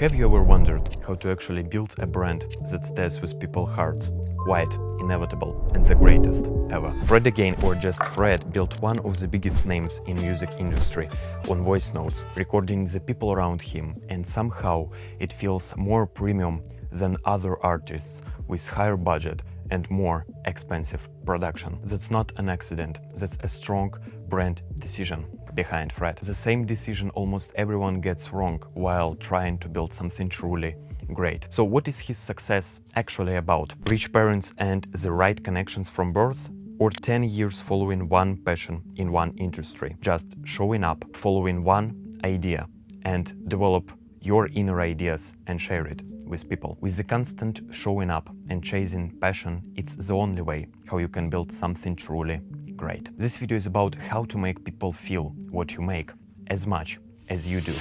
Have you ever wondered how to actually build a brand that stays with people's hearts? Quiet, inevitable, and the greatest ever. Fred again, or just Fred, built one of the biggest names in music industry on voice notes, recording the people around him, and somehow it feels more premium than other artists with higher budget and more expensive production. That's not an accident, that's a strong brand decision behind Fred. The same decision almost everyone gets wrong while trying to build something truly great. So what is his success actually about? Rich parents and the right connections from birth? Or 10 years following one passion in one industry? Just showing up, following one idea, and develop your inner ideas and share it with people. With the constant showing up and chasing passion, it's the only way how you can build something truly great. This video is about how to make people feel what you make as much as you do.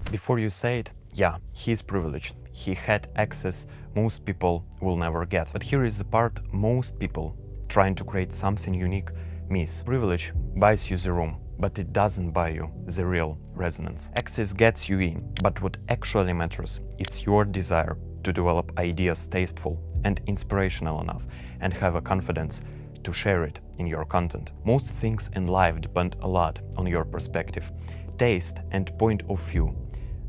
Before you say it, yeah, he's privileged. He had access most people will never get. But here is the part most people trying to create something unique miss. Privilege buys you the room, but it doesn't buy you the real resonance. Access gets you in, but what actually matters, it's your desire to develop ideas tasteful and inspirational enough and have a confidence to share it in your content. Most things in life depend a lot on your perspective, taste and point of view.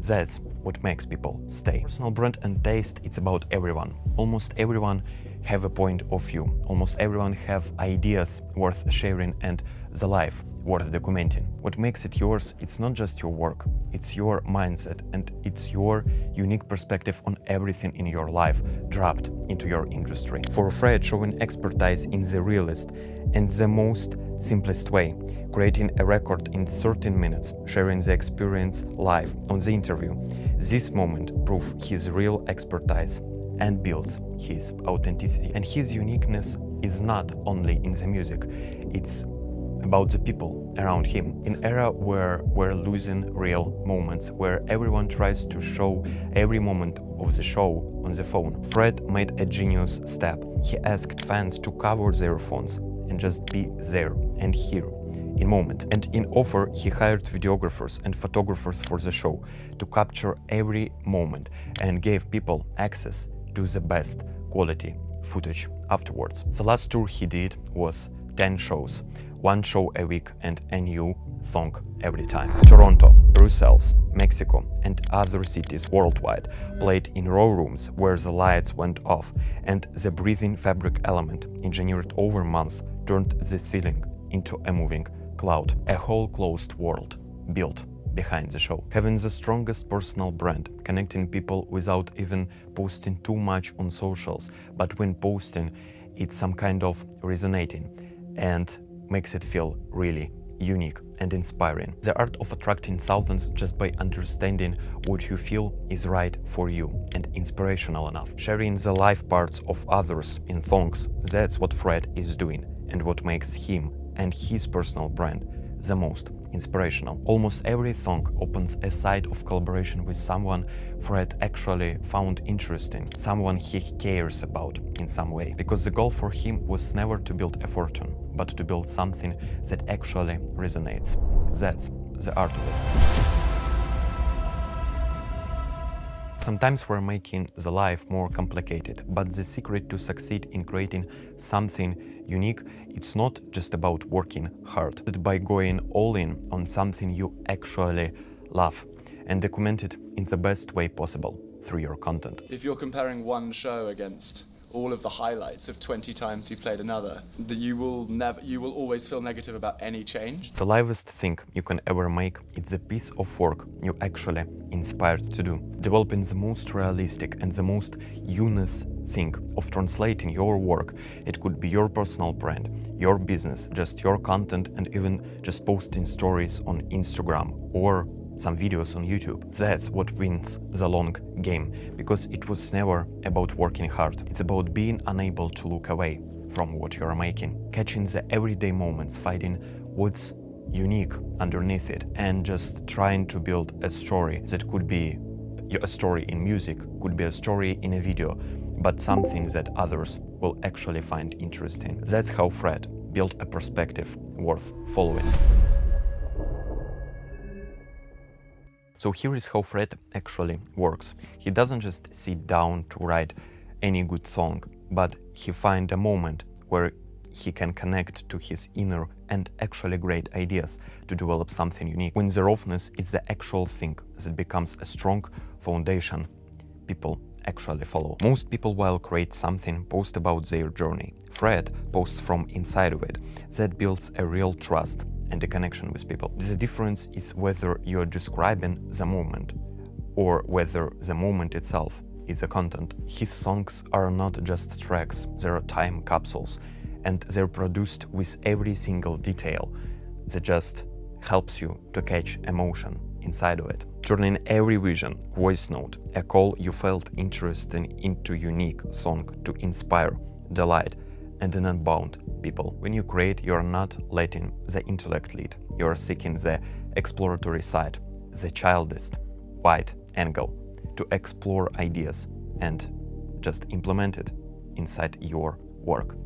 That's what makes people stay. Personal brand and taste, it's about everyone. Almost everyone have a point of view. Almost everyone have ideas worth sharing and the life worth documenting. What makes it yours, it's not just your work, it's your mindset and it's your unique perspective on everything in your life dropped into your industry. For Fred, showing expertise in the realest and the most simplest way, creating a record in 13 minutes, sharing the experience live on the interview. This moment proves his real expertise and builds his authenticity. And his uniqueness is not only in the music, it's about the people around him. In an era where we're losing real moments, where everyone tries to show every moment of the show on the phone, Fred made a genius step. He asked fans to cover their phones and just be there and here in moment. And in offer, he hired videographers and photographers for the show to capture every moment and gave people access to the best quality footage afterwards. The last tour he did was 10 shows, one show a week and a new song every time. Toronto, Brussels, Mexico and other cities worldwide played in raw rooms where the lights went off and the breathing fabric element engineered over a month turned the ceiling into a moving cloud. A whole closed world built behind the show. Having the strongest personal brand, connecting people without even posting too much on socials, but when posting, it's some kind of resonating and makes it feel really unique and inspiring. The art of attracting thousands just by understanding what you feel is right for you and inspirational enough. Sharing the life parts of others in songs, that's what Fred is doing and what makes him and his personal brand the most inspirational. Almost every song opens a side of collaboration with someone Fred actually found interesting, someone he cares about in some way. Because the goal for him was never to build a fortune, but to build something that actually resonates. That's the art of it. Sometimes we're making the life more complicated, but the secret to succeed in creating something unique, it's not just about working hard, but by going all in on something you actually love and document it in the best way possible through your content. If you're comparing one show against all of the highlights of 20 times you played another, you will always feel negative about any change. The livest thing you can ever make, it's a piece of work you actually inspired to do. Developing the most realistic and the most honest thing of translating your work. It could be your personal brand, your business, just your content, and even just posting stories on Instagram or some videos on YouTube. That's what wins the long game, because it was never about working hard. It's about being unable to look away from what you're making, catching the everyday moments, finding what's unique underneath it, and just trying to build a story that could be a story in music, could be a story in a video, but something that others will actually find interesting. That's how Fred built a perspective worth following. So here is how Fred actually works. He doesn't just sit down to write any good song, but he finds a moment where he can connect to his inner and actually great ideas to develop something unique. When the roughness is the actual thing that becomes a strong foundation, people actually follow. Most people, while create something, post about their journey. Fred posts from inside of it. That builds a real trust and a connection with people. The difference is whether you're describing the moment or whether the moment itself is a content. His songs are not just tracks, they are time capsules, and they're produced with every single detail that just helps you to catch emotion inside of it, turning every vision, voice note, a call you felt interesting into unique song to inspire, delight, and an unbound people. When you create, you're not letting the intellect lead, you're seeking the exploratory side, the childish, wide angle to explore ideas and just implement it inside your work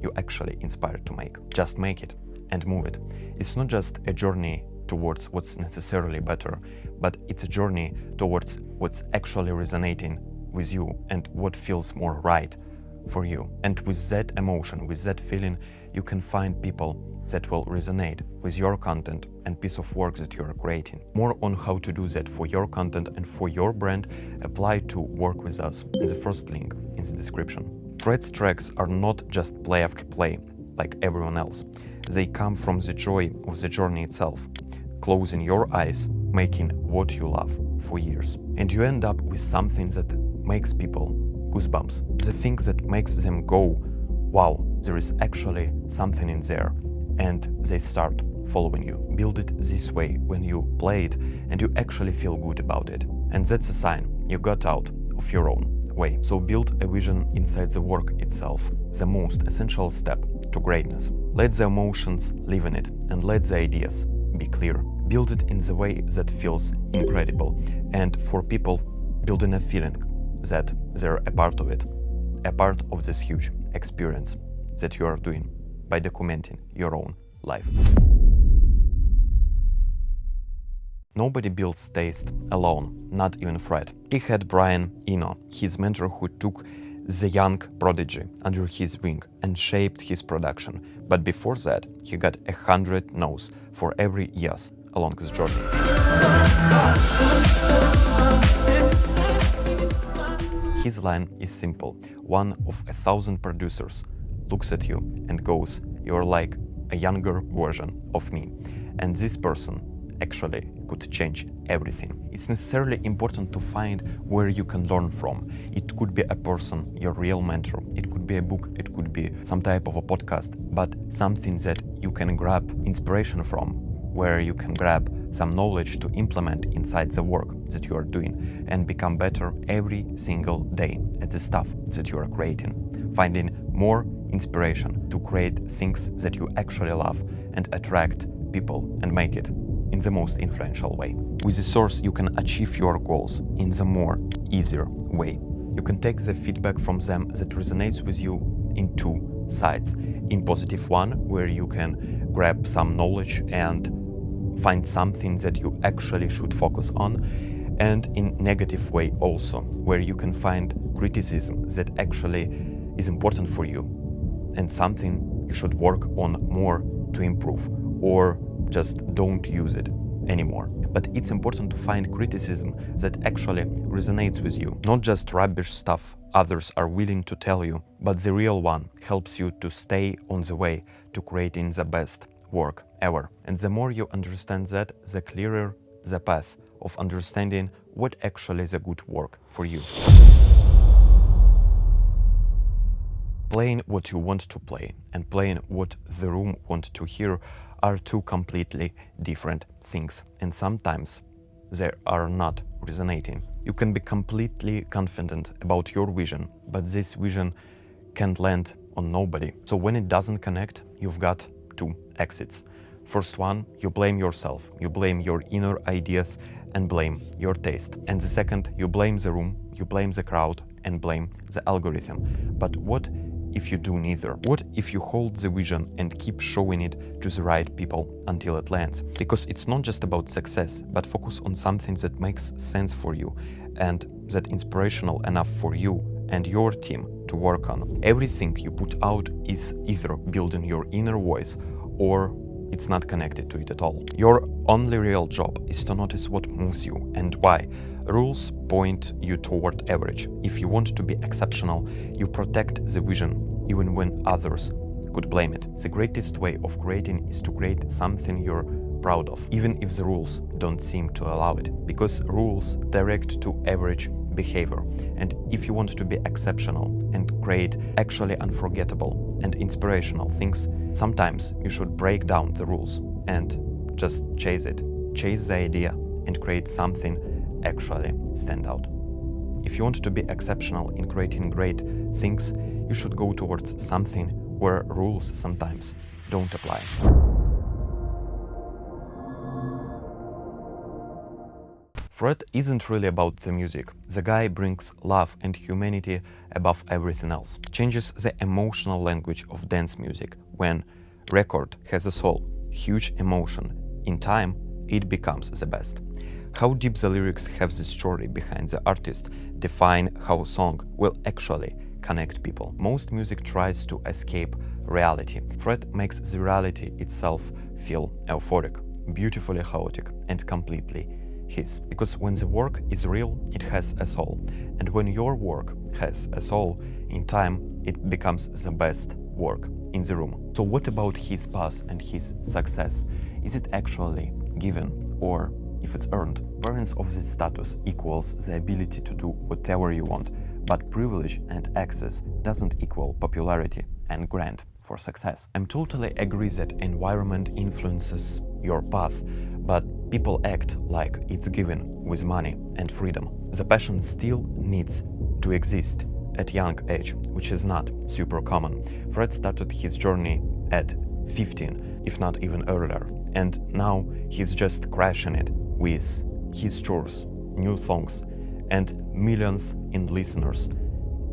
you actually inspired to make. Just make it and move it. It's not just a journey towards what's necessarily better, but it's a journey towards what's actually resonating with you and what feels more right for you. And with that emotion, with that feeling, you can find people that will resonate with your content and piece of work that you're creating. More on how to do that for your content and for your brand, apply to work with us in the first link in the description. Fred's tracks are not just play after play like everyone else. They come from the joy of the journey itself, closing your eyes, making what you love for years. And you end up with something that makes people goosebumps. The thing that makes them go, wow, there is actually something in there, and they start following you. Build it this way when you play it and you actually feel good about it. And that's a sign you got out of your own way. So build a vision inside the work itself, the most essential step to greatness. Let the emotions live in it and let the ideas be clear. Build it in the way that feels incredible, and for people, building a feeling that they're a part of it, a part of this huge experience that you are doing by documenting your own life. Nobody builds taste alone, not even Fred. He had Brian Eno, his mentor, who took the young prodigy under his wing and shaped his production. But before that, he got 100 no's for every yes along the journey. His line is simple. One of 1,000 producers looks at you and goes, "You're like a younger version of me." And this person actually could change everything. It's necessarily important to find where you can learn from. It could be a person, your real mentor. It could be a book. It could be some type of a podcast, but something that you can grab inspiration from, where you can grab some knowledge to implement inside the work that you are doing and become better every single day at the stuff that you are creating. Finding more inspiration to create things that you actually love and attract people and make it in the most influential way. With the source, you can achieve your goals in the more easier way. You can take the feedback from them that resonates with you in two sides. In positive one, where you can grab some knowledge and find something that you actually should focus on, and in negative way also, where you can find criticism that actually is important for you and something you should work on more to improve, or just don't use it anymore. But it's important to find criticism that actually resonates with you, not just rubbish stuff others are willing to tell you, but the real one helps you to stay on the way to creating the best work ever. And the more you understand that, the clearer the path of understanding what actually is a good work for you. Playing what you want to play and playing what the room wants to hear are two completely different things, and sometimes they are not resonating. You can be completely confident about your vision, but this vision can't land on nobody. So when it doesn't connect, you've got two exits. First one, you blame yourself, you blame your inner ideas and blame your taste. And the second, you blame the room, you blame the crowd and blame the algorithm. But what if you do neither? What if you hold the vision and keep showing it to the right people until it lands? Because it's not just about success, but focus on something that makes sense for you and that inspirational enough for you and your team to work on. Everything you put out is either building your inner voice or it's not connected to it at all. Your only real job is to notice what moves you and why. Rules point you toward average. If you want to be exceptional, you protect the vision even when others could blame it. The greatest way of creating is to create something you're proud of, even if the rules don't seem to allow it, because rules direct to average behavior. And if you want to be exceptional and create actually unforgettable and inspirational things, sometimes you should break down the rules and just chase it. Chase the idea and create something actually stand out. If you want to be exceptional in creating great things, you should go towards something where rules sometimes don't apply. Fred isn't really about the music. The guy brings love and humanity above everything else. Changes the emotional language of dance music. When record has a soul, huge emotion, in time it becomes the best. How deep the lyrics have the story behind the artist define how a song will actually connect people. Most music tries to escape reality. Fred makes the reality itself feel euphoric, beautifully chaotic, and completely his. Because when the work is real, it has a soul. And when your work has a soul, in time it becomes the best work in the room. So what about his path and his success? Is it actually given, or if it's earned? Appearance of this status equals the ability to do whatever you want, but privilege and access doesn't equal popularity and grant for success. I'm totally agree that environment influences your path, but people act like it's given with money and freedom. The passion still needs to exist at young age, which is not super common. Fred started his journey at 15, if not even earlier, and now he's just crashing it with his tours, new songs, and millions in listeners,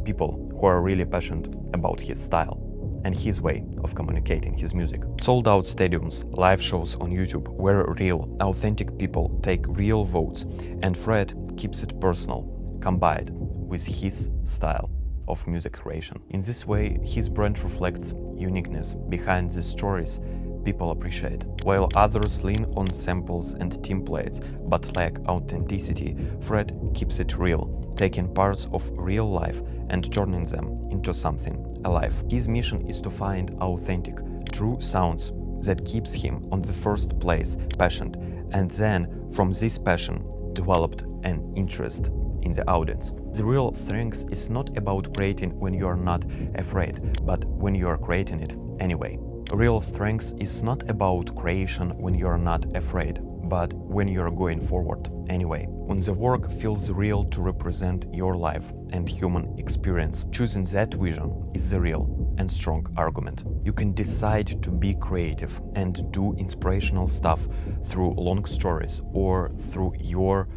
people who are really passionate about his style and his way of communicating his music. Sold out stadiums, live shows on YouTube where real, authentic people take real votes, and Fred keeps it personal, combined with his style of music creation. In this way, his brand reflects uniqueness behind the stories people appreciate. While others lean on samples and templates but lack authenticity, Fred keeps it real, taking parts of real life and turning them into something alive. His mission is to find authentic, true sounds that keeps him on the first place passionate, and then from this passion developed an interest in the audience. The real strength is not about creating when you are not afraid, but when you are creating it anyway. Real strength is not about creation when you are not afraid, but when you are going forward anyway. When the work feels real to represent your life and human experience, choosing that vision is the real and strong argument. You can decide to be creative and do inspirational stuff through long stories or through your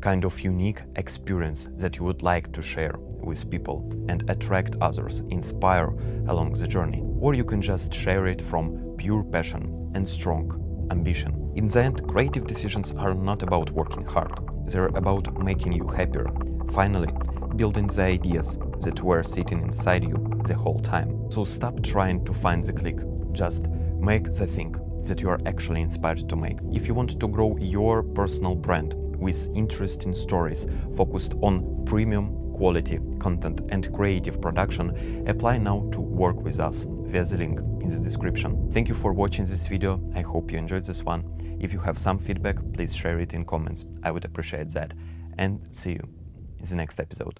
kind of unique experience that you would like to share with people and attract others, inspire along the journey. Or you can just share it from pure passion and strong ambition. In the end, creative decisions are not about working hard. They're about making you happier, finally building the ideas that were sitting inside you the whole time. So stop trying to find the click, just make the thing that you are actually inspired to make. If you want to grow your personal brand with interesting stories focused on premium quality content and creative production, apply now to work with us via the link in the description. Thank you for watching this video. I hope you enjoyed this one. If you have some feedback, please share it in comments. I would appreciate that. And see you in the next episode.